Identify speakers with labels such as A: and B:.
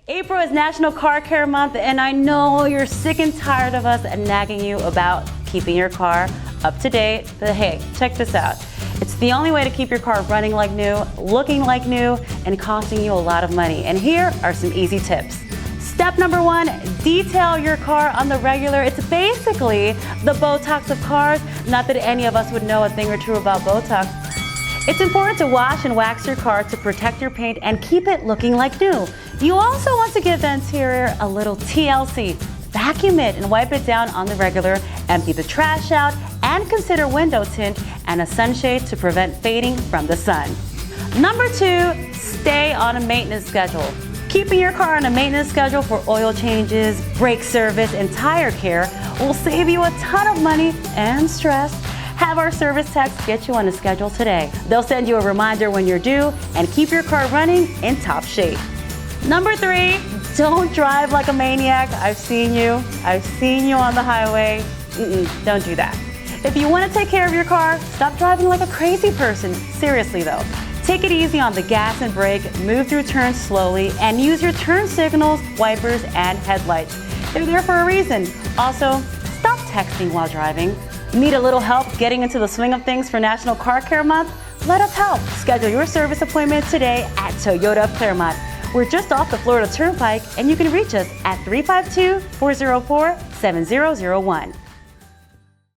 A: April is National Car Care Month, and I know you're sick and tired of us nagging you about keeping your car up to date, but hey, check this out. It's the only way to keep your car running like new, looking like new, and costing you a lot of money. And here are some easy tips. Step number one, detail your car on the regular. It's basically the Botox of cars. Not that any of us would know a thing or two about Botox. It's important to wash and wax your car to protect your paint and keep it looking like new. You also want to give the interior a little TLC. Vacuum it and wipe it down on the regular. Empty the trash out and consider window tint and a sunshade to prevent fading from the sun. Number two, stay on a maintenance schedule. Keeping your car on a maintenance schedule for oil changes, brake service, and tire care will save you a ton of money and stress. Have our service techs get you on a schedule today. They'll send you a reminder when you're due and keep your car running in top shape. Number three, don't drive like a maniac. I've seen you on the highway. Don't do that. If you want to take care of your car, stop driving like a crazy person. Seriously though, take it easy on the gas and brake, move through turns slowly, and use your turn signals, wipers, and headlights. They're there for a reason. Also, stop texting while driving. Need a little help getting into the swing of things for National Car Care Month? Let us help. Schedule your service appointment today at Toyota of Clermont. We're just off the Florida Turnpike, and you can reach us at 352-404-7001.